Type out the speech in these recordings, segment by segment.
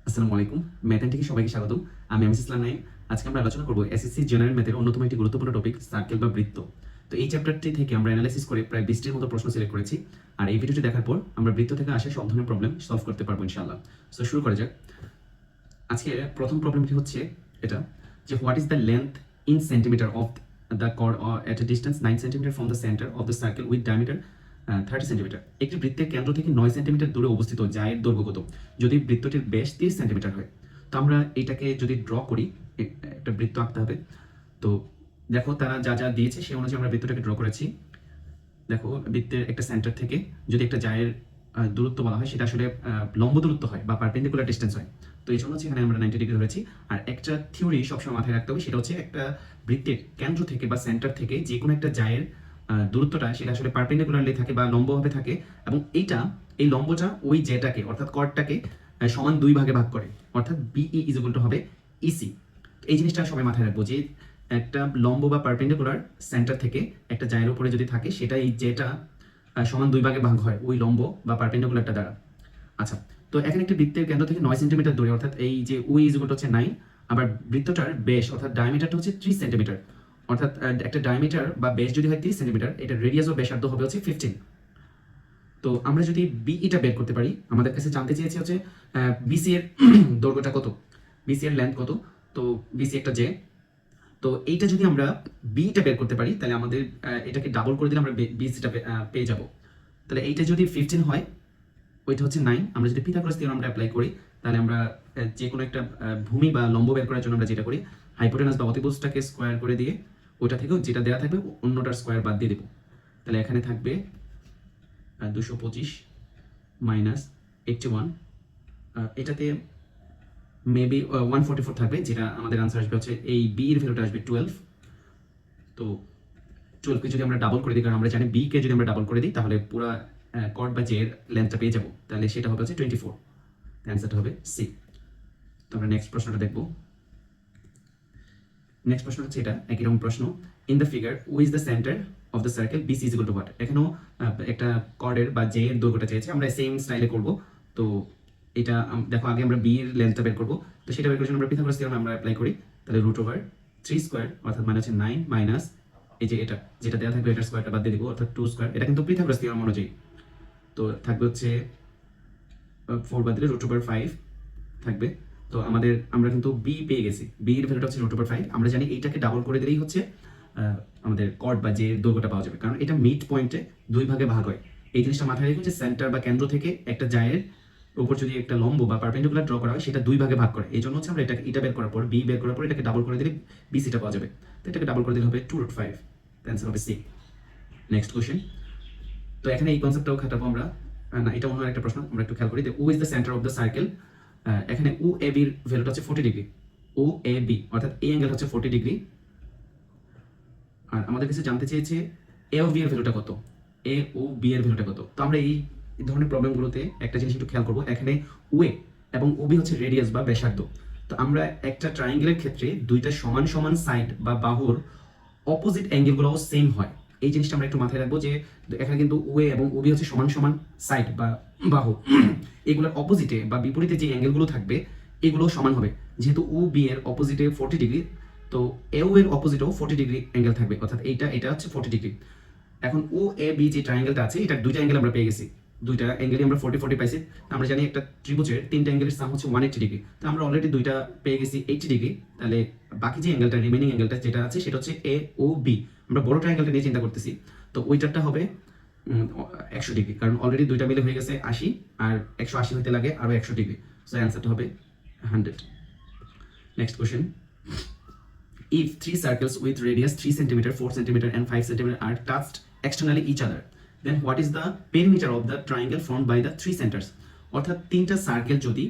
আসসালামু আলাইকুম। ম্যাথ থেকে সবাইকে স্বাগতম। আমি এমএস ইসলাম নাইম। আজকে আমরা আলোচনা করব এসএসসি জেনারেল ম্যাথের অন্যতম একটি গুরুত্বপূর্ণ টপিক সার্কেল বা বৃত্ত। তো এই চ্যাপ্টারটি থেকে আমরা অ্যানালাইসিস করে প্রায় 20টির মতো প্রশ্ন সিলেক্ট করেছি। আর এই ভিডিওটি দেখার পর আমরা বৃত্ত থেকে আসা সব ধরনের প্রবলেম সলভ করতে পারবো ইনশাআল্লাহ। সো শুরু করা যাক। আজকে প্রথম প্রবলেমটি হচ্ছে এটা যে what is the length in centimetre of the chord at a distance 9 centimetre from the centre of the circle with diameter 30 centimetre. একটি বৃত্তের কেন্দ্র থেকে 9 সেন্টিমিটার দূরে অবস্থিত জায়ের দৈর্ঘ্য কত যদি বৃত্তটির ব্যাস 30 সেন্টিমিটার হয়। তো আমরা এটাকে যদি ড্র করি, একটা বৃত্ত আঁকতে হবে। তো দেখো তারা যা যা দিয়েছে সেই অনুযায়ী আমরা বৃত্তটাকে ড্র করেছি। দেখো বৃত্তের একটা সেন্টার থেকে যদি একটা জায়ের দূরত্ব বলা হয় সেটা আসলে লম্ব দূরত্ব হয় বা পারপেন্ডিকুলার ডিস্টেন্স হয়। তো এই জন্য হচ্ছে এখানে আমরা 90 ডিগ্রি ধরেছি। আর একটা থিওরি সবসময় মাথায় রাখতে হবে, সেটা হচ্ছে একটা বৃত্তের কেন্দ্র থেকে বা সেন্টার থেকে যে কোনো একটা জায়ের দূরত্বটা সেটা আসলে পারপেন্ডিকুলারলি থাকে বা লম্বভাবে থাকে, এবং এই লম্বটা ওই জেটাকে অর্থাৎ কর্ডটাকে সমান দুই ভাগে ভাগ করে, অর্থাৎ বিই ইজ ইকুয়াল টু হবে ইসি। এই জিনিসটা সবাই মাথায় রাখবো যে একটা লম্ব বা পারপেন্ডিকুলার সেন্টার থেকে একটা জায়ের উপরে যদি থাকে সেটা এই যেটা সমান দুই ভাগে ভাগ হয় ওই লম্ব বা পারপেন্ডিকুলারটা দ্বারা। আচ্ছা, তো এখানে একটা বৃত্তের কেন্দ্র থেকে 9 সেন্টিমিটার দূরে, অর্থাৎ এই যে ওই ইজ ইকুয়াল টু হচ্ছে 9, আবার বৃত্তটার বেশ অর্থাৎ ডায়ামিটারটা হচ্ছে 30 সেন্টিমিটার। অর্থাৎ একটা ডায়ামিটার বা বেশ যদি হয় 30 সেন্টিমিটার, এটা রেডিয়াস ও ব্যাসার্ধ হবে হচ্ছে 15। তো আমরা যদি বিইটা বের করতে পারি, আমাদের কাছে জানতে চেয়েছি হচ্ছে বিসি এর দৈর্ঘ্যটা কত, বিসি এর লেন্থ কত। তো বিসি একটা জে, তো এইটা যদি আমরা বিটা বের করতে পারি তাহলে আমাদের এটাকে ডাবল করে দিলে আমরা বিসিটা পেয়ে যাব। তাহলে এইটা যদি 15 হয়, ওইটা হচ্ছে 9। আমরা যদি পিথাগোরাস থিওরেম আমরা অ্যাপ্লাই করি তাহলে আমরা যে কোনো একটা ভূমি বা লম্ব বের করার জন্য আমরা যেটা করি, হাইপোটেনাস বা অতিভুজটাকে স্কোয়ার করে দিয়ে ওইটা থেকেও যেটা দেওয়া থাকবে অন্যটার স্কোয়ার বাদ দিয়ে দেবো। তাহলে এখানে থাকবে 225 মাইনাস 81, এটাতে মেবি 144 থাকবে, যেটা আমাদের আনসার আসবে হচ্ছে এই বি এর ভ্যালুটা আসবে 12। তো 12 কে যদি আমরা ডাবল করে দিই, কারণ আমরা জানি বি কে যদি আমরা ডাবল করে দিই তাহলে পুরো কর্ড বা জে এর লেন্থটা পেয়ে যাবো, তাহলে সেটা হবে হচ্ছে 24। অ্যান্সারটা হবে সি। তো আমরা নেক্সট প্রশ্নটা দেখবো। নেক্সট প্রশ্ন হচ্ছে এটা একই রকম প্রশ্ন। In the figure who is the centre of the circle BC is equal to what. এখানেও একটা কর্ডের বা জে এর দৈর্ঘ্যটা চেয়েছে, আমরা সেম স্টাইলে করব। তো এটা দেখো আগে আমরা বি এর লেন্থটা বের করব। তো সেটা বের করার জন্য আমরা পিথাগোরাস থিওরেম আমরা অ্যাপ্লাই করি। তাহলে রুট ওভার 3 স্কয়ার অর্থাৎ মানে হচ্ছে 9 মাইনাস এই যে এটা যেটা দেওয়া থাকবে এটার স্কয়ারটা বাদ দিয়ে দিব, অর্থাৎ 2 স্কয়ার। এটা কিন্তু পিথাগোরাস থিওরেম অনুযায়ী। তো থাকবে হচ্ছে 4 বাদ দিলে রুট ওভার 5 থাকবে। তো আমরা কিন্তু বি পেয়ে গেছি, বি এর ভ্যালুটা হচ্ছে রুট ওভার 5। আমরা জানি এইটাকে ডাবল করে দিলেই হচ্ছে আমাদের কর্ড বা যে দৈর্ঘ্যটা পাওয়া যাবে, কারণ এটা মিড পয়েন্টে দুই ভাগে ভাগ হয়। এই জিনিসটা মাথায় রেখে যে সেন্টার বা কেন্দ্র থেকে একটা জায়ের উপর যদি একটা লম্ব বা পারপেন্ডিকুলার ড্র করা হয় সেটা দুই ভাগে ভাগ করে। এই জন্য হচ্ছে আমরা এটা বের করার পর বি বের করার পর এটাকে ডাবল করে দিলে বিসিটা পাওয়া যাবে। তো এটাকে ডাবল করে দিলে হবে 2 রুট 5। অ্যান্সার হবে সি। Next question. তো এখানে এই কনসেপ্টটাও খাটাবো আমরা। না, এটা অন্য একটা প্রশ্ন, আমরা একটু খেয়াল করি। O is the centre of the circle. এখানে উ এ বির ভ্যালুটা হচ্ছে 40 ডিগ্রি। ও এ বি অর্থাৎ এই অ্যাঙ্গেল হচ্ছে 40 ডিগ্রি। আর আমাদের কাছে জানতে চেয়েছে এ ও বি এর ভ্যালুটা কত, এ ও বি এর ভ্যালুটা কত। তো আমরা এই ধরনের প্রবলেমগুলোতে একটা জিনিস একটু খেয়াল করবো। এখানে ওয়ে এবং ওবি হচ্ছে রেডিয়াস বা ব্যাসার্ধ। তো আমরা একটা ট্রায়াঙ্গেলের ক্ষেত্রে দুইটা সমান সমান সাইড বা বাহুর অপোজিট অ্যাঙ্গেলগুলোও সেম হয়। এই জিনিসটা আমরা একটু মাথায় রাখবো যে এখানে কিন্তু ওয়ে এবং ওবি হচ্ছে সমান সমান সাইড বা বাহু, এগুলোর অপোজিটে বা বিপরীতে যে অ্যাঙ্গেলগুলো থাকবে এগুলো সমান হবে। যেহেতু ও বি এর অপোজিটে 40 ডিগ্রি, তো এও এর অপোজিটেও 40 ডিগ্রি অ্যাঙ্গেল থাকবে, অর্থাৎ এটা হচ্ছে 40 ডিগ্রি। এখন ও এ বি যে ট্রায়াঙ্গেলটা আছে এটা দুইটা অ্যাঙ্গেল আমরা পেয়ে গেছি, দুইটা অ্যাঙ্গেলই আমরা 40 40 পাইছি। আমরা জানি একটা ত্রিভুজের তিনটা অ্যাঙ্গেলের সাম হচ্ছে 180 ডিগ্রি। তো আমরা অলরেডি দুইটা পেয়ে গেছি 80 ডিগ্রি। তাহলে বাকি যে অ্যাঙ্গেলটা রিমেনিং অ্যাঙ্গেলটা যেটা আছে সেটা হচ্ছে এ ও বি। আমরা বড় ট্রায়াঙ্গেলটা নিয়ে চিন্তা করতেছি, তো ওইটারটা হবে 100 ডিগ্রি, কারণ অলরেডি দুইটা মিলে হয়ে গেছে 80, আর 180 হতে লাগে আরো 100 ডিগ্রি। সো অ্যান্সারটা হবে 100। Next question. If three circles with radius 3 centimeter, 4 centimeter and 5 centimeter are touched externally each other, then what is the perimeter of the triangle formed by the three centers? অর্থাৎ তিনটা circle যদি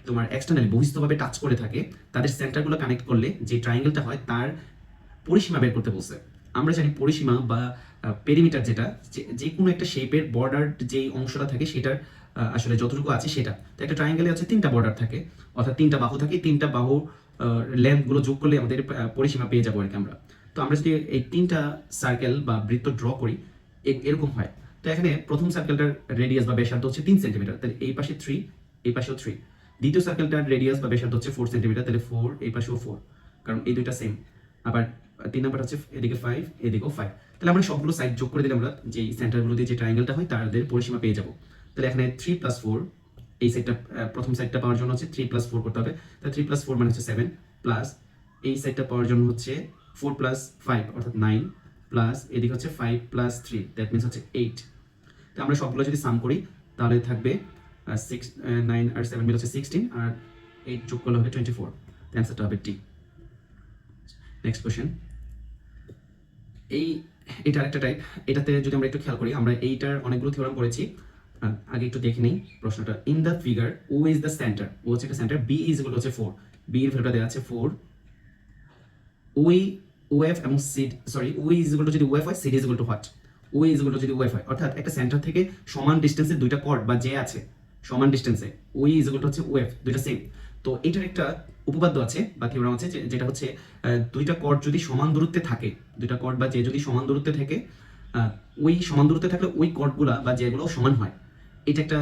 তোমার externally বহিস্থভাবে touch করে থাকে, তাদের সেন্টারগুলো connect করলে যে ট্রায়াঙ্গেলটা হয় তার পরিসীমা বের করতে বলছে। আমরা জানি পরিসীমা বা পেরিমিটার যেটা যে কোনো একটা শেপের বর্ডার যেই অংশটা থাকে সেটার আসলে যতটুকু আছে সেটা। তো একটা ট্রায়াঙ্গেলে হচ্ছে তিনটা বর্ডার থাকে, অর্থাৎ তিনটা বাহু থাকে, তিনটা বাহু লেন্থগুলো যোগ করলে আমাদের পরিসীমা পেয়ে যাবো আর কি আমরা। তো আমরা যদি এই তিনটা সার্কেল বা বৃত্ত ড্র করি এরকম হয়। তো এখানে প্রথম সার্কেলটার রেডিয়াস বা ব্যাসার্ধ হচ্ছে 3 সেন্টিমিটার, তাহলে এই পাশে 3, এই পাশেও 3। দ্বিতীয় সার্কেলটার রেডিয়াস বা ব্যাসার্ধ হচ্ছে 4 সেন্টিমিটার, তাহলে 4 এই পাশেও 4, কারণ এই দুইটা সেম। আবার 3 নাম্বার হচ্ছে এদিকে 5 এদিকেও 5। তাহলে আমরা সবগুলো সাইড যোগ করে দিলে আমরা যে সেন্টারগুলো দিয়ে যে ট্রায়াঙ্গেলটা হয় তাদের পরিসীমা পেয়ে যাব। তাহলে এখানে 3 + 4, এই সাইডটা প্রথম সাইডটা পাওয়ার জন্য হচ্ছে 3 + 4 করতে হবে। তাহলে 3 + 4 মানে হচ্ছে 7, প্লাস এই সাইডটা পাওয়ার জন্য হচ্ছে 4 + 5 অর্থাৎ 9, প্লাস এদিকে হচ্ছে 5 + 3, দ্যাট মিনস হচ্ছে 8। তো আমরা সবগুলো যদি সাম করি তাহলে থাকবে 6, 9 আর 7 মিলে হচ্ছে 16, আর 8 যোগ করলে হবে 24। অ্যান্সারটা হবে টি। নেক্সট কোশ্চেন, এটা আরেকটা টাইপ। এটাতে যদি আমরা একটু খেয়াল করি, আমরা এইটার অনেকগুলো থিওরাম পড়েছি, আগে একটু দেখে নিই প্রশ্নটা। In the figure O is the centre, O হচ্ছে একটা সেন্টার, বি ইজ ইকুয়াল হচ্ছে 4, বি এর ভ্যালুটা দেওয়া আছে 4, ওই ওএফ এবং সিড, সরি ওই ইজ ইকুয়াল টু যদি ওএফ হয়, seed is equal to what, ওই ইজ ইকুয়াল টু যদি ওএফ হয়, অর্থাৎ একটা সেন্টার থেকে সমান ডিস্টেন্সে দুইটা কর্ড বা যে আছে সমান ডিস্টেন্সে, ওই ইজ ইকুয়াল টু হচ্ছে ওএফ, দুইটা সেম। তো এটার একটা উপপাদ্য আছে বা থিওরাম আছে যেটা হচ্ছে দুইটা কর্ড যদি সমান দূরত্বে থাকে, দুইটা কর্ড বা যে যদি সমান দূরত্বে থাকে, ওই সমান দূরত্বে থাকলে ওই কর্ডগুলা বা যেগুলো সমান হয়, এটা একটা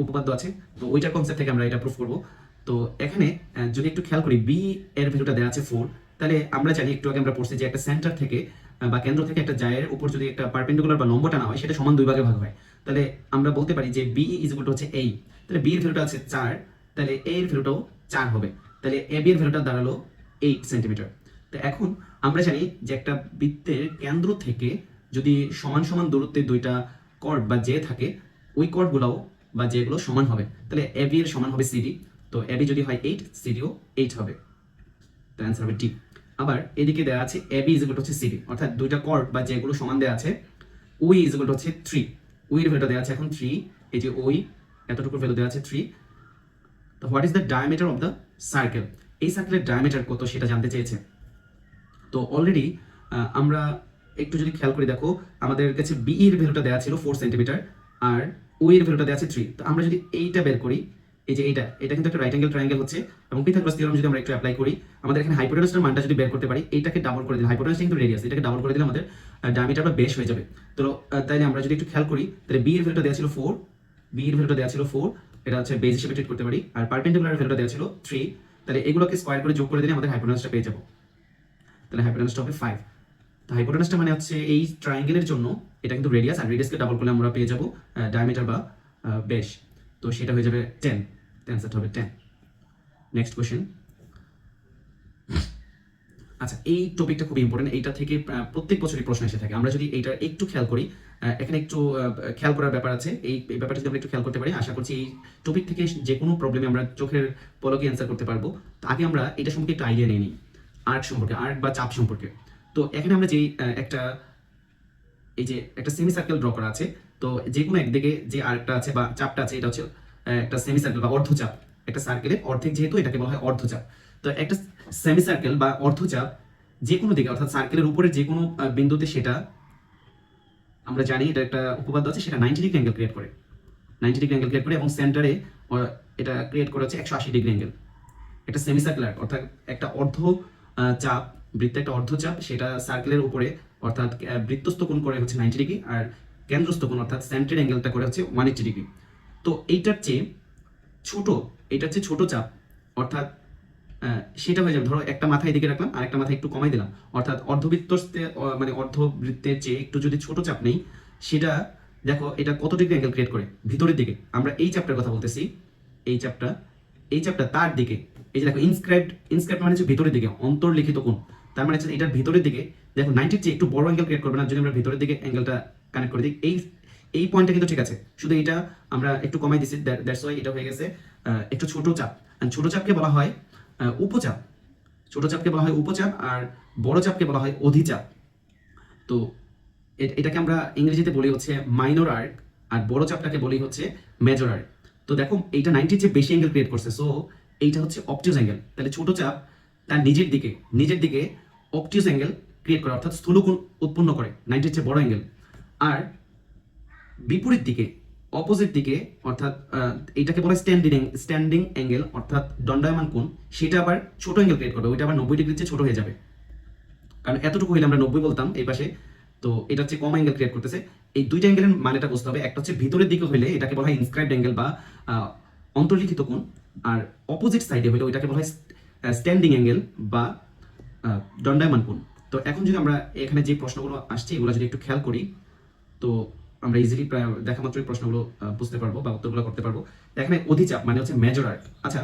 উপপাদ্য আছে। তো ওইটার কনসেপ্ট থেকে আমরা এটা প্রুফ করব। তো এখানে যদি একটু খেয়াল করি, বি এর ভ্যালুটা দেওয়া আছে 4, তাহলে আমরা জানি একটু আগে আমরা পড়ছি যে একটা সেন্টার থেকে বা কেন্দ্র থেকে একটা জায়ের উপর যদি একটা পারপেন্ডিকুলার বা লম্ব টানা হয় সেটা সমান দুই ভাগে ভাগ হয়। তাহলে আমরা বলতে পারি যে বি ইজ ইকুয়াল টু হচ্ছে এই, তাহলে বি এর ভ্যালুটা আছে 4, তাহলে এ এর ভ্যালুটাও 4 হবে, তাহলে এ বি এর ভ্যালুটা দাঁড়ালো 8 সেন্টিমিটার। তো এখন আমরা জানি যে একটা বৃত্তের কেন্দ্র থেকে যদি সমান সমান দূরত্বে দুইটা কর্ড বা যে থাকে, ওই কর্ডগুলোও বা যেগুলো সমান হবে, তাহলে এ বি এর সমান হবে সিডি। তো এ বি যদি হয় 8, সিডিও 8 হবে। তো অ্যান্সার হবে ডি। আবার এদিকে দেওয়া আছে A B is equal two হচ্ছে সিডি, অর্থাৎ দুইটা কর্ড বা যেগুলো সমান দেওয়া আছে, ওই ইজ ইকুয়াল টু হচ্ছে 3, ওইয়ের ভ্যালুটা দেওয়া আছে এখন 3, এই যে ওই এতটুকুর ভ্যালু দেওয়া আছে 3। তো what is the diameter of the circle, এই সার্কেলের ডায়ামিটার কত সেটা জানতে চেয়েছে। তো অলরেডি আমরা একটু যদি খেয়াল করে দেখো, আমাদের কাছে বি এর ভ্যালুটা দেওয়া ছিল 4 সেন্টিমিটার আর ও এর ভ্যালুটা দেওয়া আছে 3। তো আমরা যদি এইটা বের করি, এই যে এটা কিন্তু একটা রাইট অ্যাঙ্গেল ট্রায়াঙ্গেল হচ্ছে, এবং পিথাগোরাস থিওরাম যদি আমরা একটু অ্যাপ্লাই করি, আমাদের এখানে হাইপোটেনাসের মানটা যদি বের করতে পারি, এইটাকে ডাবল করে দিলে, হাইপোটেনাস কিন্তু রেডিয়াস, এটাকে ডাবল করে দিলে আমাদের ডায়ামিটারটা বেশ হয়ে যাবে। তো তাইলে আমরা যদি একটু খেয়াল করি, তাহলে বি এর ভ্যালুটা দেওয়া ছিল 4, বি এর ভ্যালুটা দেওয়া ছিল 4, এটা হচ্ছে বেস হিসেবে ট্রিট করতে পারি, আর পারপেন্ডিকুলার ভ্যালুটা দেওয়া ছিল 3, তাহলে এগুলোকে স্কয়ার করে যোগ করে দিলে আমাদের হাইপোটেনাসটা পেয়ে যাবো। তাহলে হাইপোটেনাসটা হবে 5। তো হাইপোটেনাসটা মানে হচ্ছে এই ট্রায়াঙ্গেলের জন্য এটা কিন্তু রেডিয়াস, আর রেডিয়াসকে ডাবল করলে আমরা পেয়ে যাবো ডায়ামিটার বা বেস, তো সেটা হয়ে যাবে 10। অ্যান্সারটা হবে 10। Next question. আচ্ছা, এই টপিকটা খুব ইম্পর্টেন্ট, এইটা থেকে প্রত্যেক বছরই প্রশ্ন এসে থাকে। আমরা যদি এইটা একটু খেয়াল করি, এখানে একটু খেয়াল করার ব্যাপার আছে, এই ব্যাপারটা যদি আমরা একটু খেয়াল করতে পারি, আশা করছি এই টপিক থেকে যে কোনো প্রবলেমে আমরা চোখের পলকে অ্যান্সার করতে পারবো। তো আগে আমরা এটা সম্পর্কে একটু আইডিয়া নিয়ে নিই, আর্ক সম্পর্কে, আর্ক বা চাপ সম্পর্কে। তো এখানে আমরা যে এই যে একটা সেমি সার্কেল ড্র করা আছে, তো যে কোনো একদিকে যে আর্কটা আছে বা চাপটা আছে, এটা হচ্ছে একটা সেমি সার্কেল বা অর্ধচাপ। একটা সার্কেলের অর্ধেক যেহেতু, এটাকে বলা হয় অর্ধচাপ। তো একটা সেমি সার্কেল বা অর্ধচাপ যে কোনো দিকে, অর্থাৎ সার্কেলের উপরে যে কোনো বিন্দুতে, সেটা আমরা জানি এটা একটা উপপাদ্য আছে, সেটা 90 ডিগ্রি অ্যাঙ্গেল ক্রিয়েট করে, 90 ডিগ্রি অ্যাঙ্গেল ক্রিয়েট করে, এবং সেন্টারে এটা ক্রিয়েট করে হচ্ছে 180 ডিগ্রি অ্যাঙ্গেল। একটা সেমি সার্কুলার অর্থাৎ একটা অর্ধ চাপ, বৃত্তে একটা অর্ধচাপ, সেটা সার্কেলের উপরে অর্থাৎ বৃত্তস্থ কোণ করে হচ্ছে 90 ডিগ্রি, আর কেন্দ্রস্থ কোণ অর্থাৎ সেন্টার অ্যাঙ্গেলটা করে হচ্ছে 180 ডিগ্রি। তো এইটার চেয়ে ছোট, এটার চেয়ে ছোট চাপ, অর্থাৎ সেটা হয়ে যাবে, ধরো একটা মাথা এদিকে রাখলাম আর একটা মাথা একটু কমাই দিলাম, অর্থাৎ অর্ধবৃত্তস্থে মানে অর্ধবৃত্তের চেয়ে একটু যদি ছোট চাপ নেই, সেটা দেখো এটা কত ডিগ্রি অ্যাঙ্গেল ক্রিয়েট করে ভিতরের দিকে। আমরা এই চাপটার কথা বলতেছি, এই চাপটা তার দিকে, এই যে দেখো ইনস্ক্রাইবড মানে হচ্ছে ভিতরের দিকে, অন্তর্লিখিত কোণ, তার মানে হচ্ছে এটার ভিতরের দিকে দেখো 90 চেয়ে একটু বড় অ্যাঙ্গেল ক্রিয়েট করবে না যদি আমরা ভিতরের দিকে অ্যাঙ্গেলটা কানেক্ট করে দিই। এই পয়েন্টটা কিন্তু ঠিক আছে, শুধু এটা আমরা একটু কমাই দিছি, দ্যাটস ওয়াই এটা হয়ে গেছে একটু ছোট চাপ। ছোট চাপকে বলা হয় উপচাপ, ছোট চাপকে বলা হয় উপচাপ, আর বড় চাপকে বলা হয় অধিচাপ। তো এটাকে আমরা ইংরেজিতে বলি হচ্ছে মাইনর আর্ক, আর বড় চাপটাকে বলি হচ্ছে মেজর আর্ক। তো দেখো এইটা 90 চেয়ে বেশি অ্যাঙ্গেল ক্রিয়েট করছে, সো এইটা হচ্ছে অবটিউজ অ্যাঙ্গেল। তাহলে ছোট চাপ তার নিজের দিকে অবটিউজ অ্যাঙ্গেল ক্রিয়েট করে, অর্থাৎ স্থূলকোণ উৎপন্ন করে 90 চেয়ে বড় অ্যাঙ্গেল। আর বিপরীত দিকে, অপোজিট দিকে, অর্থাৎ এইটাকে বলা হয় স্ট্যান্ডিং অ্যাঙ্গেল অর্থাৎ দণ্ডায়মান কোণ, সেটা আবার ছোট অ্যাঙ্গেল ক্রিয়েট করবে, ওইটা আবার 90 ডিগ্রির চেয়ে ছোট হয়ে যাবে, কারণ এতটুকু হইলে আমরা 90 বলতাম এই পাশে, তো এটা হচ্ছে কম অ্যাঙ্গেল ক্রিয়েট করতেছে। এই দুইটা অ্যাঙ্গেলের মানেটা বুঝতে হবে, একটা হচ্ছে ভিতরের দিকে হইলে এটাকে বলা হয় ইনস্ক্রাইবড অ্যাঙ্গেল বা অন্তর্লিখিত কোণ, আর অপোজিট সাইডে হলে ওইটাকে বলা হয় স্ট্যান্ডিং অ্যাঙ্গেল বা দণ্ডায়মান কোণ। তো এখন যদি আমরা এখানে যে প্রশ্নগুলো আসছে এগুলো যদি একটু খেয়াল করি, তো আমরা ইজিলি প্রায় দেখা মাত্রই প্রশ্নগুলো বুঝতে পারবো বা উত্তরগুলো করতে পারবো। এখানে অধিচাপ মানে হচ্ছে মেজর আর্ক। আচ্ছা,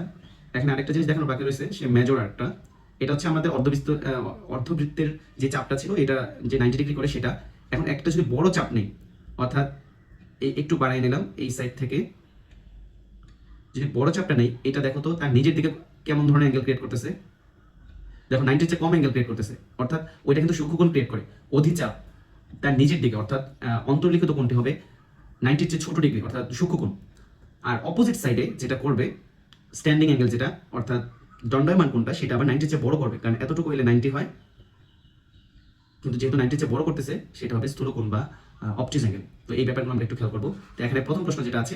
এখানে আরেকটা জিনিস দেখানো বাকি রয়েছে, সে মেজর আর্কটা, এটা হচ্ছে আমাদের অর্ধবৃত্তের যে চাপটা ছিল, এটা যে 90 ডিগ্রি করে সেটা। এখন একটা যদি বড় চাপ নেই, অর্থাৎ একটু বাড়াই নিলাম এই সাইড থেকে, যদি বড় চাপটা নেই, এটা দেখো তো তার নিজের দিকে কেমন ধরনের অ্যাঙ্গেল ক্রিয়েট করতেছে। দেখো 90-র চেয়ে কম অ্যাঙ্গেল ক্রিয়েট করতেছে, অর্থাৎ ওইটা কিন্তু সূক্ষ্মকোণ ক্রিয়েট করে। অধিচাপ তার নিজের দিকে, অর্থাৎ অন্তর্লিখিত কোণটি হবে 90-র চেয়ে ছোট ডিগ্রি, অর্থাৎ সূক্ষ্মকোণ। আর অপোজিট সাইডে যেটা করবে স্ট্যান্ডিং অ্যাঙ্গেল, যেটা অর্থাৎ দণ্ডায়মান কোণটা, সেটা আবার 90-র চেয়ে বড় করবে, কারণ এতটুকু হলে 90 হয়, কিন্তু যেহেতু 90-র চেয়ে বড় করতেছে সেটা হবে স্থূলকোণ বা অবটিউজ অ্যাঙ্গেল। তো এই ব্যাপারগুলো আমরা একটু খেয়াল করবো। তো এখানে প্রথম প্রশ্ন যেটা আছে,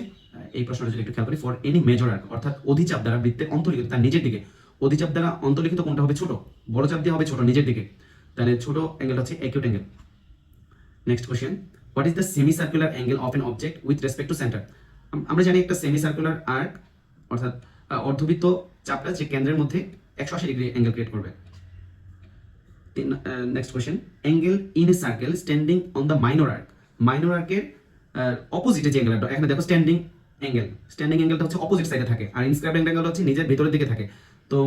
এই প্রশ্নটা যদি একটু খেয়াল করি, ফর এনি মেজর আর্ক, অর্থাৎ অধিচাপ দ্বারা বৃত্তের অন্তর্লিখিত তার নিজের দিকে, অধিচাপ দ্বারা অন্তর্লিখিত কোণটা হবে ছোট, বড় চাপ দিয়ে হবে ছোট নিজের দিকে, তাহলে ছোট অ্যাঙ্গেল হচ্ছে acute angle. Next question, what is the semi circular angle of an object with respect to centre? আমরা জানি একটা সেমি সার্কুলার আর্ক, অর্থাৎ অর্ধবৃত্ত চাপটা যে কেন্দ্রের মধ্যে 180 ডিগ্রি অ্যাঙ্গেল ক্রিয়েট করবে। Next question, angle in a circle standing on the minor arc. Minor আর্কের অপোজিটে যে অ্যাঙ্গেলটা, এখানে দেখো স্ট্যান্ডিং অ্যাঙ্গেলটা হচ্ছে অপোজিট সাইডে থাকে, আর ইনস্ক্রাইবড অ্যাঙ্গেল হচ্ছে নিজের ভেতরের দিকে থাকে। তো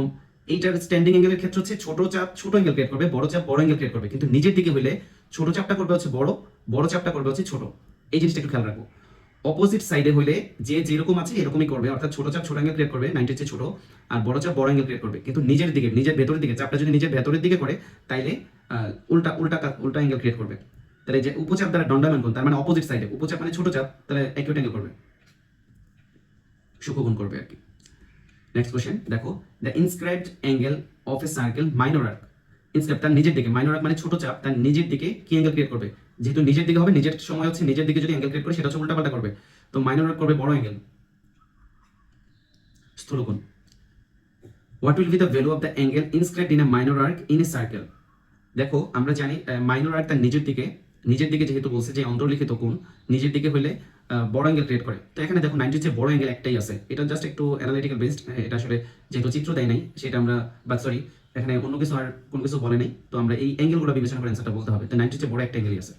এইটার স্ট্যান্ডিং অ্যাঙ্গেলের ক্ষেত্রে হচ্ছে ছোট চাপ ছোট অ্যাঙ্গেল ক্রিয়েট করবে, বড় চাপ বড় অ্যাঙ্গেল ক্রিয়েট করবে, কিন্তু নিজের দিকে হলে ছোট চাপটা করবে হচ্ছে বড়, বড় চাপটা করবে হচ্ছে ছোট। এই জিনিসটা একটু খেয়াল রাখবো। অপোজিট সাইডে হলে যে যেরকম আছে এরকমই করবে, অর্থাৎ ছোট চাপ ছোট অ্যাঙ্গেল ক্রিয়েট করবে 90-র চেয়ে ছোট, আর বড় চাপ বড় অ্যাঙ্গেল ক্রিয়েট করবে, কিন্তু নিজের দিকে, নিজের ভেতরের দিকে চাপটা যদি নিজের ভেতরের দিকে করে, তাইলে উল্টা উল্টা উল্টা অ্যাঙ্গেল ক্রিয়েট করবে। তাহলে যে উপচাপ দ্বারা দণ্ডায়মান কোণ, তার মানে অপোজিট সাইডে, উপচাপ মানে ছোট চাপ, তাহলে অ্যাকিউট অ্যাঙ্গেল করবে, সূক্ষ্মকোণ করবে আর কি। নেক্সট কোশ্চেন দেখো, the inscribed angle of a circle minor arc. Inscribe তার নিজের দিকে, মাইনর আর্ক মানে ছোট চাপ, তার নিজের দিকে কি অ্যাঙ্গেল ক্রিয়েট করবে? যেহেতু নিজের দিকে হবে, নিজের সময় হচ্ছে নিজের দিকে যদি অ্যাঙ্গেল ক্রিয়েট করে সেটা হচ্ছে উল্টাপাল্টা করবে, তো মাইনর আর্ক করবে বড় অ্যাঙ্গেল, স্থূলকোণ। What will be the value of the angle inscribed in a minor arc in a circle? দেখো আমরা জানি মাইনর আর্ক তার নিজের দিকে যেহেতু বলছে যে অন্তর্লিখিত কোণ নিজের দিকে হলে বড় অ্যাঙ্গেল ক্রিয়েট করে। তো এখানে দেখো 90-র চেয়ে বড় অ্যাঙ্গেল একটাই আছে, এটা জাস্ট একটু অ্যানালিটিক্যাল বেসড, এটা আসলে যেহেতু চিত্র দেয় নাই সেটা আমরা, বা সরি এখানে অন্য কিছু আর কোনো কিছু বলে নাই, তো আমরা এই অ্যাঙ্গেলগুলো বিবেচনা করে অ্যান্সারটা বলতে হবে। তো 90-র চেয়ে বড় একটা অ্যাঙ্গেলই আছে।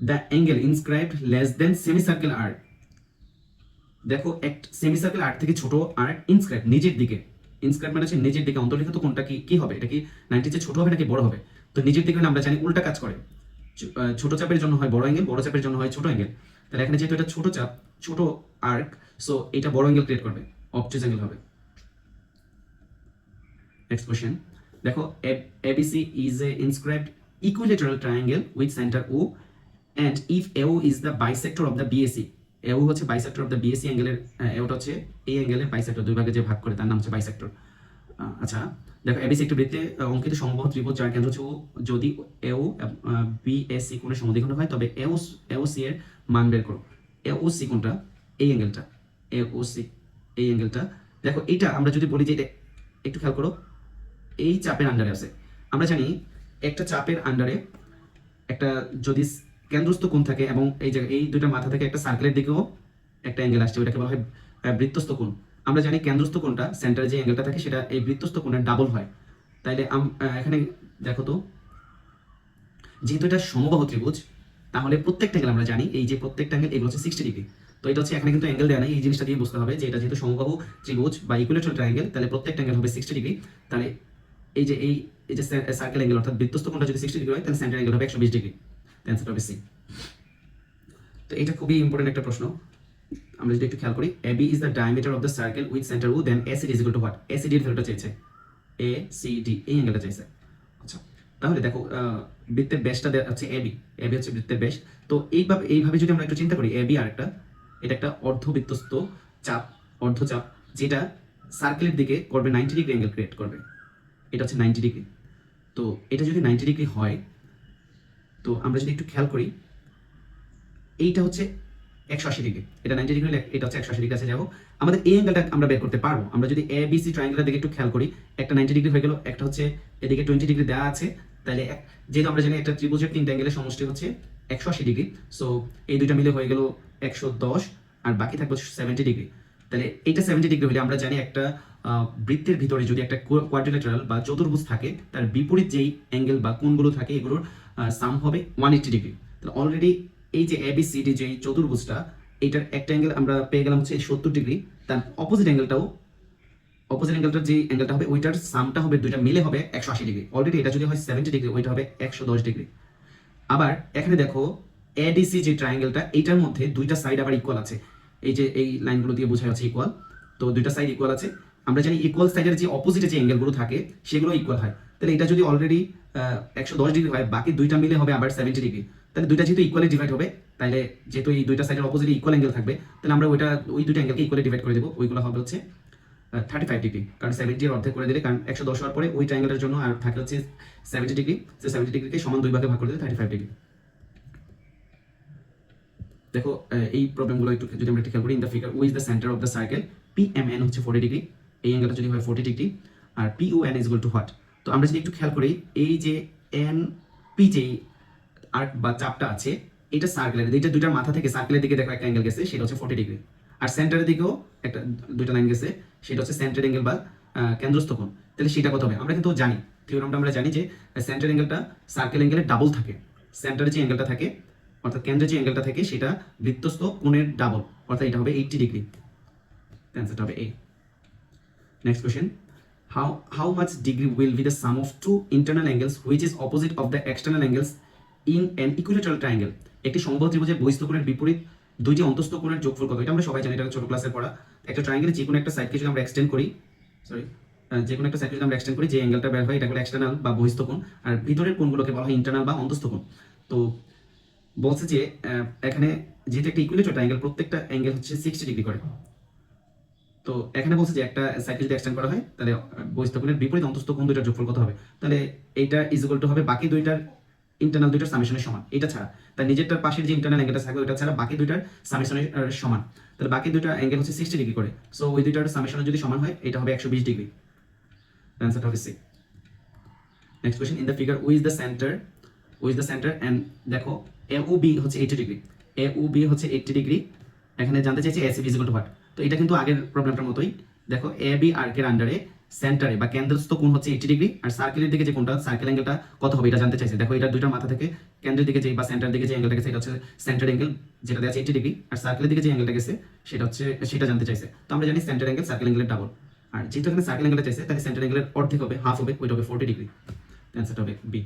The angle inscribed less than semi circle arc. দেখো এক সেমি সার্কেল আর্ক থেকে ছোট আর্ক ইনস্ক্রাইব নিজের দিকে, ইনস্ক্রাইব মানে হচ্ছে নিজের দিকে, অন্তর্লিখিত কোণটা কি হবে, এটা কি 90-র চেয়ে ছোট হবে নাকি বড় হবে? তো নিজের দিকে আমরা জানি উল্টা কাজ করে, ছোট চাপের জন্য হয় বড় অ্যাঙ্গেল, বড় চাপের জন্য হয় ছোট অ্যাঙ্গেল। তাহলে এখানে যেহেতু এটা ছোট চাপ ছোট আর্ক, সো এটা বড় অ্যাঙ্গেল ক্রিয়েট করবে, অবটিউজ অ্যাঙ্গেল হবে। নেক্সট কোশ্চেন দেখো, ABC is a inscribed equilateral triangle with center O, and if AO is the bisector of the BAC, AO হচ্ছে bisector of the BAC অ্যাঙ্গেলের, AO হচ্ছে এই অ্যাঙ্গেলের bisector, দুই ভাগে যে ভাগ করে তার নাম হচ্ছে বাইসেক্টর। আচ্ছা দেখো, ABC একটি বৃত্তে অঙ্কিত সমবাহু ত্রিভুজ যার কেন্দ্র হচ্ছে O, যদি AO BAC কোণের সমদ্বিখণ্ড হয় তবে AOC এর মান বের করো। AOC কোণটা এই অ্যাঙ্গেলটা, AOC এই অ্যাঙ্গেলটা। দেখো এইটা আমরা যদি বলি যে এটা একটু খেয়াল করো, এই চাপের আন্ডারে আছে। আমরা জানি একটা চাপের আন্ডারে একটা যদি কেন্দ্রস্থ কোণ থাকে এবং এই জায়গায় এই দুইটা মাথা থেকে একটা সার্কেলের দিকেও একটা অ্যাঙ্গেল আসছে, ওইটাকে বলা হয় বৃত্তস্থ কোণ। আমরা জানি কেন্দ্রস্থ কোণটা, সেন্টারে যে অ্যাঙ্গেলটা থাকে সেটা এই বৃত্তস্থ কোণের ডাবল হয়। তাইলে এখানে দেখো তো, যেহেতু এটা সমবাহু ত্রিভুজ, তাহলে প্রত্যেকটা অ্যাঙ্গেল আমরা জানি এই যে প্রত্যেকটা অ্যাঙ্গেল এগুলো হচ্ছে 60 ডিগ্রি। তো এটা হচ্ছে এখানে কিন্তু অ্যাঙ্গেল দেওয়া নাই, এই জিনিসটা দিয়ে বুঝতে হবে যে এটা যেহেতু সমবাহু ত্রিভুজ বা ইকুইলেটারাল ট্রায়াঙ্গেল, তাহলে প্রত্যেকটা অ্যাঙ্গেল হবে 60 ডিগ্রি। তাহলে এই যে সার্কেল অ্যাঙ্গেল অর্থাৎ বৃত্তস্থ কোণটা যদি 60 ডিগ্রি হয়, তাহলে সেন্টার অ্যাঙ্গেল হবে 120 ডিগ্রি। অ্যান্সারটা হবে সি। তো এটা খুবই ইম্পর্টেন্ট একটা প্রশ্ন। আমরা যদি একটু খেয়াল করি, AB is the diameter of the circle with center O, then ACD is equal to what? ACD এর ভ্যালুটা চাইছে, ACD এই অ্যাঙ্গেলটা চাইছে। আচ্ছা তাহলে দেখো, বৃত্তের ব্যাসটা হচ্ছে AB হচ্ছে বৃত্তের ব্যাস। তো এইভাবে যদি আমরা একটু চিন্তা করি, AB আর এটা একটা অর্ধবৃত্তস্থ চাপ, অর্ধচাপ, যেটা সার্কেলের দিকে করবে 90 ডিগ্রি অ্যাঙ্গেল ক্রিয়েট করবে, এটা হচ্ছে 90 ডিগ্রি। তো এটা যদি 90 ডিগ্রি হয়, তো আমরা যদি একটু খেয়াল করি, এইটা হচ্ছে 180 ডিগ্রি, এটা 90 ডিগ্রি হলে এটা হচ্ছে 180 ডিগ্রি আছে। যাবো আমাদের এই অ্যাঙ্গেলটা আমরা বের করতে পারবো। আমরা যদি ABC ট্রায়াঙ্গেলের দিকে একটু খেয়াল করি, একটা 90 ডিগ্রি হয়ে গেল, একটা হচ্ছে এদিকে 20 ডিগ্রি দেওয়া আছে। তাহলে যেহেতু আমরা জানি একটা ত্রিভুজের তিনটা অ্যাঙ্গেলের সমষ্টি হচ্ছে 180 ডিগ্রি, সো এই দুইটা মিলে হয়ে গেল 110, আর বাকি থাকবে 70 ডিগ্রি। তাহলে এইটা 70 ডিগ্রি হলে আমরা জানি একটা বৃত্তের ভিতরে যদি একটা কোয়াড্রিল্যাটারাল বা চতুর্ভুজ থাকে তার বিপরীত যেই অ্যাঙ্গেল বা কোণগুলো থাকে এগুলোর সাম হবে 180 ডিগ্রি। তাহলে অলরেডি এই যে ABCD যে চতুর্ভুজটা এইটার একটা অ্যাঙ্গেল আমরা পেয়ে গেলাম হচ্ছে 70 ডিগ্রি, তার অপোজিট অ্যাঙ্গেলটার যে অ্যাঙ্গেলটা হবে ওইটার সামটা হবে দুইটা মিলে হবে 180 ডিগ্রি। অলরেডি এটা যদি হয় 70 ডিগ্রি ওইটা হবে 110 ডিগ্রি। আবার এখানে দেখো ADC যে ট্রায়াঙ্গেলটা এইটার মধ্যে দুইটা সাইড আবার ইকুয়াল আছে, এই যে এই লাইনগুলো দিয়ে বোঝা যাচ্ছে ইকুয়াল, তো দুইটা সাইড ইকুয়াল আছে। আমরা জানি ইকুয়াল সাইডের যে অপোজিটে যে অ্যাঙ্গেলগুলো থাকে সেগুলো ইকুয়াল হয়। তাহলে এটা যদি অলরেডি 110 ডিগ্রি হয় বাকি দুইটা মিলে হবে আবার 70 ডিগ্রি। তাহলে দুইটা যেহেতু ইকুয়ালি ডিভাইড হবে, তাহলে যেহেতু এই দুইটা সাইডের অপোজিটে ইকুয়াল অ্যাঙ্গেল থাকবে তাহলে আমরা ওই দুইটা অ্যাঙ্গেলকে ইকুয়ালি ডিভাইড করে দেবো, ওইগুলো হবে হচ্ছে 35 ডিগ্রি। কারণ 70 এর অর্ধেক করে দিলে, কারণ 110 হওয়ার পরে ওই ট্রায়াঙ্গেলের জন্য আর থাকে হচ্ছে 70 ডিগ্রি, সে 70 ডিগ্রিকে সমান দুই ভাগে ভাগ করে দিলে 35 ডিগ্রি। দেখো এই প্রবলেমগুলো একটু যদি আমরা খেয়াল করি, in the figure with the centre of the circle PMN হচ্ছে 40 ডিগ্রি, এই অ্যাঙ্গেলটা যদি হয় 40 ডিগ্রি, আর PON is equal to what. তো আমরা যদি একটু খেয়াল করি এই যে NP যে আর্ক বা চাপটা আছে এটা সার্কেলের, এইটা দুইটার মাথা থেকে সার্কেলের দিকে দেখো একটা অ্যাঙ্গেল গেছে সেটা হচ্ছে 40 ডিগ্রি, আর সেন্টারের দিকেও একটা দুইটা লাইন গেছে সেটা হচ্ছে সেন্টার অ্যাঙ্গেল বা কেন্দ্রস্থ কোণ। তাহলে সেটা কত হবে? আমরা কিন্তু জানি থিওরামটা, আমরা জানি যে সেন্টার অ্যাঙ্গেলটা সার্কেল অ্যাঙ্গেলের ডাবল থাকে। সেন্টারে যে অ্যাঙ্গেলটা থাকে অর্থাৎ কেন্দ্রে যে অ্যাঙ্গেলটা থাকে সেটা বৃত্তস্থ কোণের ডাবল, অর্থাৎ এটা হবে 80 ডিগ্রি। অ্যান্সারটা হবে A। Next question, how much degree will be the sum of two internal angles which is opposite of the external angles in an equilateral triangle? একটি সমবাহু ত্রিভুজের বহিস্থ কোণের বিপরীত দুইটি অন্তঃস্থ কোণের যোগফল কত? এটা আমরা সবাই জানি, এটা ছোট ক্লাসে পড়া। একটা ট্রায়াঙ্গেলের যে কোনো একটা সাইডকে যদি আমরা এক্সটেন্ড করি, যে কোনো একটা সাইডকে যদি আমরা এক্সটেন্ড করি যে অ্যাঙ্গেলটা বের হয় এটা হলো এক্সটার্নাল বা বহিস্থ কোণ, আর ভিতরের কোণগুলোকে বলা হয় ইন্টারনাল বা অন্তঃস্থ কোণ। তো বলছে যে এখানে যেহেতু একটা ইকুইলেটার ট্রায়াঙ্গেল প্রত্যেকটা অ্যাঙ্গেল হচ্ছে 60 ডিগ্রি করে, তো এখানে বলছে যে একটা সাইকেল যদি এক্সটেন্ড করা হয় তাহলে বহিস্থ কোণের বিপরীত অন্তঃস্থ কোণ দুইটার যোগফল কত হবে? তাহলে এইটা ইজ ইকুয়াল টু হবে বাকি দুইটার ইন্টারনাল দুইটার সামেশনের সমান, এটা ছাড়া তার নিজেরটার পাশের যে ইন্টারনাল অ্যাঙ্গেলটা থাকবে ওটা ছাড়া বাকি দুইটার সামেশনের সমান। তাহলে বাকি দুইটা অ্যাঙ্গেল হচ্ছে 60 ডিগ্রি করে, সো ওই দুইটার সামেশন যদি সমান হয় এটা হবে 120 ডিগ্রি। অ্যান্সারটা হবে C. Next question, in the figure with the centre and দেখো AOB হচ্ছে 80 ডিগ্রি, AOB হচ্ছে 80 ডিগ্রি। এখানে জানতে চাইছে ACB is equal to what. তো এটা কিন্তু আগের প্রবলেমটার মতোই, দেখো AB আর্কের আন্ডারে সেন্টারে বা কেন্দ্রস্থ কোণ হচ্ছে 80 ডিগ্রি, আর সার্কেলের দিকে যে কোণটা সার্কেল অ্যাঙ্গেলটা কত হবে এটা জানতে চাইছে। দেখো এটা দুইটার মাথা থেকে কেন্দ্রের দিকে যে বা সেন্টার দিকে যে অ্যাঙ্গেলটা গেছে এটা হচ্ছে সেন্টার অ্যাঙ্গেল, যেটা দেওয়া আছে 80 ডিগ্রি, আর সার্কেলের দিকে যে অ্যাঙ্গেলটা গেছে সেটা জানতে চাইছে। তো আমরা জানি সেন্টার অ্যাঙ্গেল সার্কেল অ্যাঙ্গেলের ডাবল, আর যেহেতু এখানে সার্কেল অ্যাঙ্গেলটা চাইছে তাহলে সেন্টার অ্যাঙ্গেলের অর্ধেক হবে, হাফ হবে, ওইটা হবে 40 ডিগ্রি। অ্যান্সারটা হবে বি।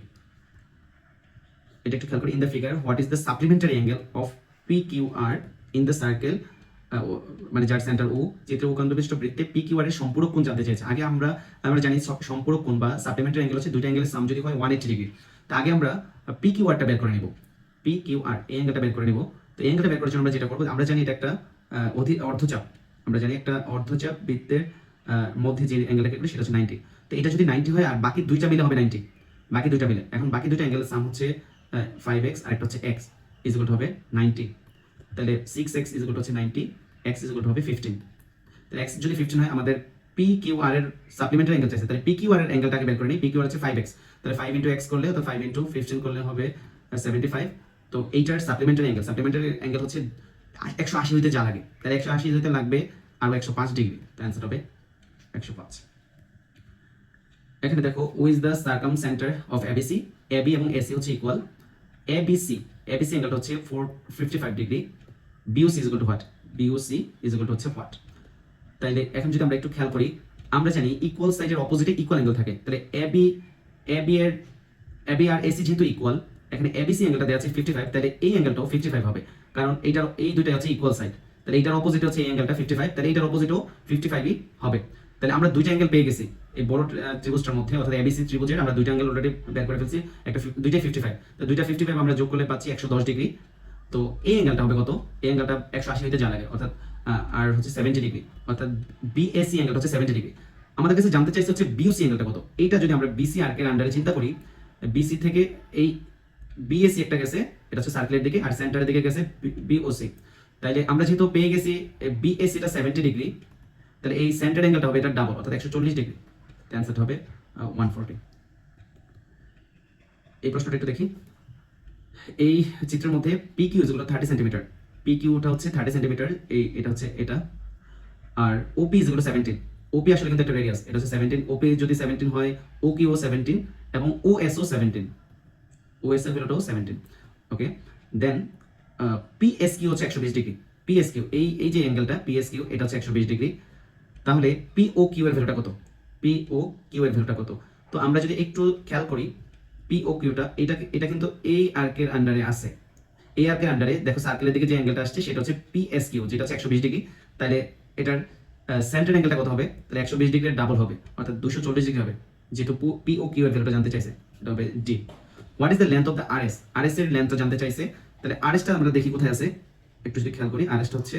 এটা একটু খেয়াল করি, in the figure what is the supplementary angle of PQR in the circle, মানে যার সেন্টার ও চিত্র উৎকণ্ঠবিষ্ট বৃত্তে PQR এর সম্পূরক কোণ জানতে চাইছে। আগে আমরা জানি সম্পূরক কোণ বা সাপ্লিমেন্টারি অ্যাঙ্গেল হচ্ছে দুইটা অ্যাঙ্গেলের সাম যদি হয় 180 ডিগ্রি। তো আগে আমরা PQRটা বের করে নেব, PQR এই অ্যাঙ্গেলটা বের করে নেব। তো এই অ্যাঙ্গেলটা বের করার জন্য আমরা যেটা করব, আমরা জানি এটা একটা অর্ধচাপ, আমরা জানি একটা অর্ধচাপ বৃত্তের মধ্যে যে অ্যাঙ্গেলটা কেটে সেটা হচ্ছে 90। তো এটা যদি 90 হয় আর বাকি দুইটা মিলে হবে 90, বাকি দুইটা মিলে, এখন বাকি দুইটা অ্যাঙ্গেলের সাম হচ্ছে 5x আর একটা হচ্ছে x ইজ ইকুয়াল টু হবে 90। তাহলে 6x ইজ ইকুয়াল টু হচ্ছে 90, x ইজ ইকুয়াল টু হবে 15। তাহলে x যদি 15 হয় আমাদের PQR এর সাপ্লিমেন্টারি অ্যাঙ্গেল চাইছে, তাহলে PQR এর অ্যাঙ্গেলটাকে বের করে নিই। PQR হচ্ছে 5x, তাহলে 5 × x করলে তো 5 × 15 করলে হবে 75। তো এইটার সাপ্লিমেন্টারি অ্যাঙ্গেল হচ্ছে 180 হইতে যা লাগে, তাহলে 180 হইতে লাগবে আরো 105 ডিগ্রি। তো অ্যান্সার হবে 105। এখানে দেখো with the circum centre of ABC, AB এবং AC হচ্ছে ইকুয়াল, ABC অ্যাঙ্গেলটা হচ্ছে 55 degree, BOC is equal to what? BOC is equal two হচ্ছে হোয়াট? তাইলে এখন যদি আমরা একটু খেয়াল করি, আমরা জানি ইকুয়াল সাইডের অপোজিটে ইকুয়াল অ্যাঙ্গেল থাকে, তাহলে AB আর AC যেহেতু ইকুয়াল, এখানে ABC অ্যাঙ্গেলটা দেওয়া আছে 55, তাহলে এই অ্যাঙ্গেলটাও 55 হবে, কারণ এই দুইটা হচ্ছে ইকুয়াল সাইড। তাহলে এইটার অপোজিট হচ্ছে এই অ্যাঙ্গেলটা 55, তাহলে এইটার অপোজিটও 55ই হবে। তাহলে আমরা দুইটা অ্যাঙ্গেল পেয়ে গেছি এই বড় ত্রিভুজটার মধ্যে, অর্থাৎ ABC ত্রিভুজের আমরা দুইটা অ্যাঙ্গেল অলরেডি বের করে ফেলছি, দুইটাই 55। তো দুইটা 55 আমরা যোগ করলে পাচ্ছি 110 ডিগ্রি। তো এই অ্যাঙ্গেলটা হবে কত? এই অ্যাঙ্গেলটা 180 হইতে যা লাগে, অর্থাৎ আর হচ্ছে 70 ডিগ্রি, অর্থাৎ BAC অ্যাঙ্গেলটা হচ্ছে 70 ডিগ্রি। আমাদের কাছে জানতে চাইছে হচ্ছে BOC অ্যাঙ্গেলটা কত। এইটা যদি আমরা BC আর্কের আন্ডারে চিন্তা করি, BC থেকে এই BAC একটা গেছে, এটা হচ্ছে সার্কেলের দিকে, আর সেন্টারের দিকে গেছে BOC। তাইলে আমরা যেহেতু পেয়ে গেছি BAC টা 70 ডিগ্রি, তাহলে এই সেন্টার অ্যাঙ্গেলটা হবে এটা ডাবল, অর্থাৎ 140 ডিগ্রি। অ্যান্সার হবে 140। এই প্রশ্নটা একটু দেখি, এই চিত্রের মধ্যে PQ is equal two 30 centimetre, PQ টা হচ্ছে 30 সেন্টিমিটার, এটা হচ্ছে এটা, আর ওপি ইজ ইকুয়াল টু 17। ওপি আসলে কিন্তু একটা রেডিয়াস, এটা হচ্ছে 17। ওপি যদি 17 হয়, ও কিউ 17 এবং ওএস ও 17, ওএস এর ভ্যালুটাও 17। ওকে, দেন পিএস কিউ হচ্ছে 120 ডিগ্রি। পিএস কিউ এই যে অ্যাঙ্গেলটা পিএস কিউ, এটা হচ্ছে 120 ডিগ্রি। তাহলে পিও কিউ এর ভ্যালুটা কত? পিও কিউ এর ভ্যালুটা কত? তো আমরা যদি একটু খেয়াল করি, পিও কিউটা এটা কিন্তু এই আর্কের আন্ডারে আছে। এই আর্কের আন্ডারে দেখো সার্কেলের দিকে যে অ্যাঙ্গেলটা আসছে সেটা হচ্ছে পিএস কিউ, যেটা হচ্ছে 120 ডিগ্রি। তাহলে এটার সেন্টার অ্যাঙ্গেলটা কত হবে? তাহলে 120 ডিগ্রির ডাবল হবে, অর্থাৎ 240 ডিগ্রি হবে। যেহেতু পিও কিউ এর ভ্যালুটা জানতে চাইছে, এটা হবে D. What is the length of the RS? RS এর লেন্থটা জানতে চাইছে। তাহলে আরএসটা আমরা দেখি কোথায় আছে, একটু যদি খেয়াল করি। আরএসটা হচ্ছে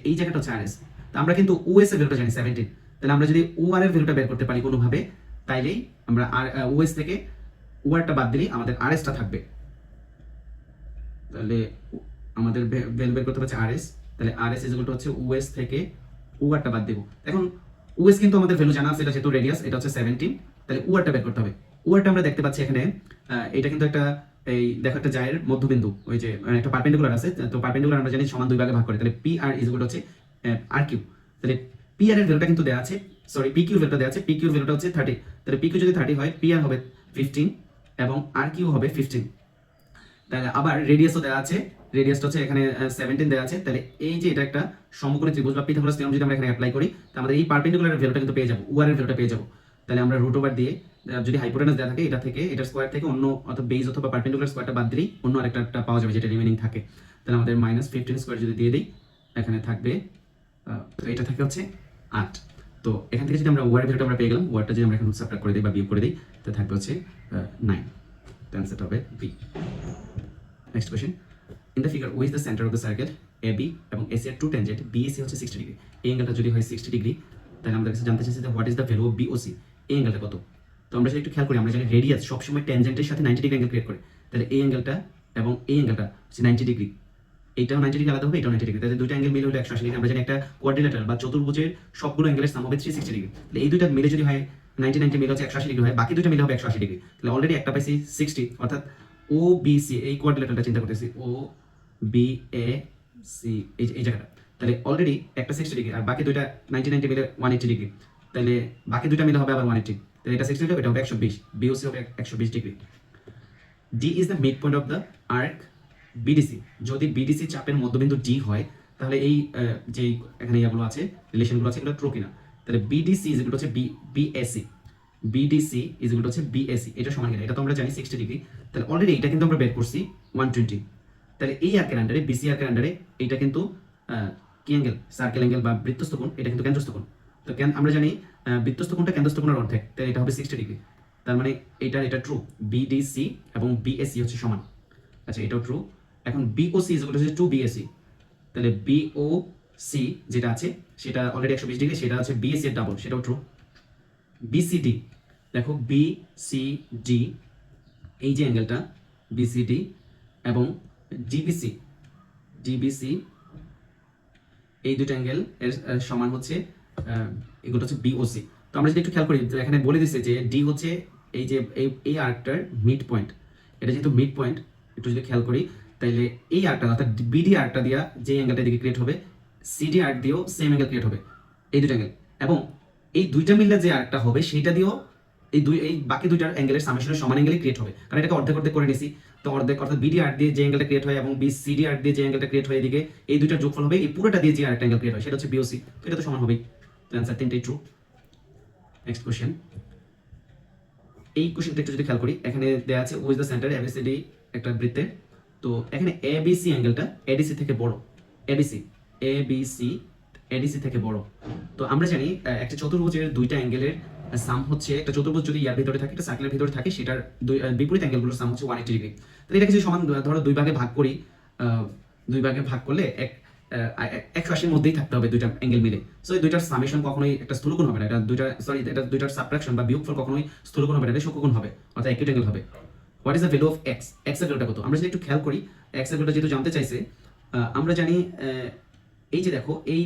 এই জায়গাটা হচ্ছে আরএস। তো আমরা কিন্তু ওএস এর ভ্যালুটা জানি 17। তাহলে আমরা যদি ওআর এর ভ্যালুটা বের করতে পারি কোনোভাবে, তাইলেই আমরা আর ওএস থেকে ওআরটা বাদ দিলেই আমাদের আরএসটা থাকবে। তাহলে আমাদের ভ্যালু বের করতে পারছে আরএস। তাহলে আরএস ইজ ইকুয়াল টু হচ্ছে ওএস থেকে ওআরটা বাদ দেব। এখন ওএস কিন্তু আমাদের ভ্যালু জানা আছে, এটা যেহেতু রেডিয়াস, এটা হচ্ছে 17। তাহলে ওআরটা বের করতে হবে। ওআরটা আমরা দেখতে পাচ্ছি এখানে, এটা কিন্তু একটা এই দেখো একটা জায়ের মধ্যবিন্দু, ওই যে একটা পারপেন্ডিকুলার আছে। তো পারপেন্ডিকুলার আমরা জানি সমান দুই ভাগে ভাগ করে। তাহলে পি আর ইজ ইকুয়াল হচ্ছে আর কিউ। তাহলে পি আর এর ভ্যালুটা কিন্তু দেওয়া আছে, সরি পি কিউ ভ্যালুটা দেওয়া আছে। পি কিউ ভ্যালুটা হচ্ছে 30। তাহলে পি কিউ যদি 30 হয়, পি আর হবে 15 এবং আর কিউ হবে 15। তাহলে আবার রেডিয়াসও দেওয়া আছে, রেডিয়াসটা হচ্ছে এখানে 17 দেওয়া আছে। তাহলে এই যে এটা একটা সমকোণী ত্রিভুজ বা পিথাগোরাস থিওরেম যদি আমরা এখানে অ্যাপ্লাই করি, তাহলে আমাদের এই পারপেন্ডিকুলার ভ্যালুটা কিন্তু পেয়ে যাবো, ওআর এর ভ্যালুটা পেয়ে যাবো। তাহলে আমরা রুট ওভার দিয়ে যদি হাইপোটেনাস দেওয়া থাকে, এটা থেকে এটার স্কয়ার থেকে অন্য অথবা বেস অথবা পারপেন্ডিকুলার স্কয়ারটা বাদ দিলেই অন্য আরেকটা পাওয়া যাবে যেটা রিমেইনিং থাকে। তাহলে আমাদের -15 স্কয়ার যদি দিয়ে দিই, এখানে থাকবে তো এটা থাকে হচ্ছে 8। তো এখান থেকে যদি আমরা ওআর এর ভ্যালুটা আমরা পেয়ে গেলাম, ওআরটা যদি আমরা এখন সাবট্রাক্ট করে দিই বা বিয়োগ করে দিই, তাহলে থাকবে হচ্ছে 9। তো অ্যান্সারটা হবে B. Next question, in the figure which the centre of the circle A B এবং এসি এর টু ট্যানজেন্ট বিএসি হচ্ছে 60 ডিগ্রি। এই অ্যাঙ্গেলটা যদি হয় 60 ডিগ্রি, তাহলে আমাদের কাছে জানতে চাইছে যে what is the value of BOC, এই অ্যাঙ্গেলটা কত? তো আমরা যদি একটু খেয়াল করি, আমরা জানি রেডিয়াস সবসময় ট্যানজেন্টের সাথে 90 ডিগ্রি অ্যাঙ্গেল ক্রিয়েট করে। তাহলে এই অ্যাঙ্গেলটা এবং এই অ্যাঙ্গেলটা হচ্ছে 90 ডিগ্রি। এইটাও 90 ডিগ্রি আলাদা হবে, এটাও 90 ডিগ্রি। তাহলে দুইটা অ্যাঙ্গেল মিলে হলো 180 ডিগ্রি। আমরা জানি একটা কোয়াড্রিল্যাটারাল বা চতুর্ভুজের সবগুলো অ্যাঙ্গেলের সাম হবে 360 ডিগ্রি। তাহলে এই দুইটা মিলে যদি হয় 90 মিলে হচ্ছে 180 ডিগ্রি হয়, বাকি দুইটা মিলে হবে 180 ডিগ্রি। তাহলে অলরেডি একটা পাইছি 60, অর্থাৎ ও বি সি, এই কোয়াড্রিল্যাটারালটা চিন্তা করতেছি, ও বি এ সি, এই জায়গাটা। তাহলে অলরেডি একটা 60 ডিগ্রি আর বাকি দুইটা 90 মিলে 180 ডিগ্রি। তাহলে বাকি দুইটা মিলে হবে আবার 180। তাহলে এটা 60 হবে, এটা হবে 120। বিওসি হবে 120 degree. D is the midpoint of the arc BDC. যদি বিডিসি চাপের মধ্যবিন্দু ডি হয়, তাহলে এই যে এখানে ইয়াগুলো আছে, রিলেশনগুলো আছে, এগুলো ট্রু কিনা? তাহলে বিডিসি ইজ ইকুয়াল টু হচ্ছে BAC, BDC is equal two হচ্ছে বিএসি, এটা সমান কিনা? এটা তো আমরা জানি 60 ডিগ্রি। তাহলে অলরেডি এটা কিন্তু আমরা বের করছি 120। তাহলে এই আর্কের আন্ডারে, বিসি আর্কের আন্ডারে এইটা কিন্তু কি অ্যাঙ্গেল? সার্কেল অ্যাঙ্গেল বা বৃত্তস্থ কোণ। এটা কিন্তু কেন্দ্রস্থ কোণ। তো আমরা জানি বৃত্তস্থ কোণটা কেন্দ্রস্থ কোণের অর্ধেক, তাহলে এটা হবে 60 ডিগ্রি। তার মানে এটা ট্রু, বিডিসি এবং বিএসি হচ্ছে সমান। আচ্ছা, এটাও ট্রু। এখন বিওসি ইজ ইকুয়াল টু 2বিএসি। তাহলে বিওসি যেটা আছে সেটা অলরেডি 120 ডিগ্রি, সেটা হচ্ছে বিএসি এর ডাবল, সেটাও ট্রু। বিসিডি, দেখো বিসিডি, এই যে অ্যাঙ্গেলটা বিসিডি এবং ডিবিসি, ডিবিসি, এই দুটো অ্যাঙ্গেল এর সমান হচ্ছে এগুলো হচ্ছে বিওসি। তো আমরা যদি একটু খেয়াল করি, এখানে বলে দিচ্ছে যে ডি হচ্ছে এই যে এই আর্কটার মিড পয়েন্ট। এটা যেহেতু মিড পয়েন্ট, একটু যদি খেয়াল করি, তাহলে এই আর্কটা অর্থাৎ বিডি আর্কটা দিয়া যে অ্যাঙ্গেলটা দিকে ক্রিয়েট হবে, সিডি আর্ক দিয়েও সেম অ্যাঙ্গেল ক্রিয়েট হবে, এই দুটো অ্যাঙ্গেল। এবং এই দুইটা মিললে যে আর্কটা হবে সেইটা দিয়েও এই বাকি দুইটার অ্যাঙ্গেলের সামেশনের সমান অ্যাঙ্গেলই ক্রিয়েট হবে, কারণ এটাকে অর্ধেক অর্ধেক করে নিছি। তো অর্ধেক অর্থাৎ বিডি আর্ক দিয়ে যে অ্যাঙ্গেলটা ক্রিয়েট হয় এবং বিসিডি আর্ক দিয়ে যে অ্যাঙ্গেলটা ক্রিয়েট হয়, এদিকে এই দুইটার যোগফল হবে এই পুরোটা দিয়ে যে আরেকটা অ্যাঙ্গেল ক্রিয়েট হয়, সেটা হচ্ছে বিওসি। তো এটা তো সমান হবেই। তো অ্যান্সার তিনটাই ট্রু। নেক্সট কোশ্চেন, এই কোশ্চেনটা একটু যদি খেয়াল করি, এখানে দেওয়া আছে উইচ দ্য সেন্টার এবিসিডি একটা বৃত্তের। তো এখানে এবিসি অ্যাঙ্গেলটা এডিসি থেকে বড়, এডিসি এবিসি এডিসি থেকে বড়। তো আমরা জানি একটা চতুর্ভুজের দুইটা অ্যাঙ্গেলের সাম হচ্ছে, একটা চতুর্ভুজ যদি ইয়ার ভিতরে থাকে, একটা সার্কেলের ভিতরে থাকে, সেটার বিপরীত অ্যাঙ্গেলগুলোর সাম হচ্ছে 180 ডিগ্রি। তাহলে এটাকে যদি সমান ধরো দুই ভাগে ভাগ করি, দুই ভাগে ভাগ করলে 180 মধ্যেই থাকতে হবে দুইটা অ্যাঙ্গেল মিলে। সো এই দুইটার সামেশন কখনোই একটা স্থূলকোণ হবে না, এটা দুইটার সাবট্রাকশন বা বিয়োগফল কখনোই স্থূলকোণ হবে না, এটা সূক্ষ্মকোণ হবে, অর্থাৎ অ্যাকিউট অ্যাঙ্গেল হবে। What is the value of x? X এর ভ্যালুটা কত? আমরা যদি একটু খেয়াল করি, এক্স এর ভ্যালুটা যেহেতু জানতে চাইছে, আমরা জানি এই যে দেখো এই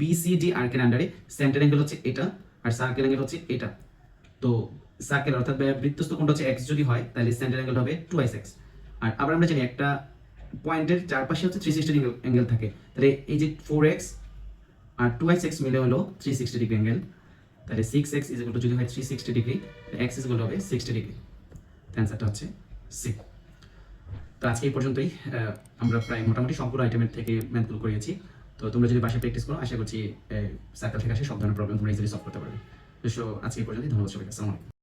বিসিডি আর্কের আন্ডারে সেন্টার অ্যাঙ্গেল হচ্ছে এটা আর সার্কেল অ্যাঙ্গেল হচ্ছে এটা। তো সার্কেল অর্থাৎ বৃত্তস্থ কোণটা হচ্ছে এক্স যদি হয়, তাহলে সেন্টার অ্যাঙ্গেল হবে 2x। আর আবার আমরা জানি একটা পয়েন্টের চারপাশে হচ্ছে 360 ডিগ্রি অ্যাঙ্গেল থাকে। তাহলে এই যে 4x আর 2x মিলে হলো 360 ডিগ্রি অ্যাঙ্গেল। তাহলে 6x ইজ ইকুয়াল টু যদি হয় 360 ডিগ্রি, x ইজ ইকুয়াল হবে 60 ডিগ্রি। অ্যান্সারটা হচ্ছে সি। তো আজকে এই পর্যন্তই। আমরা প্রায় মোটামুটি সবগুলো আইটেমের থেকে ম্যাথগুলো করিয়েছি। তো তোমরা যদি বাসায় প্র্যাকটিস করো, আশা করছি সার্কেল থেকে আসে সব ধরনের প্রবলেম তোমরা ইজিলি সলভ করতে পারবে। তো আজকে এই পর্যন্তই। ধন্যবাদ সবাইকে। আসসালামু আলাইকুম।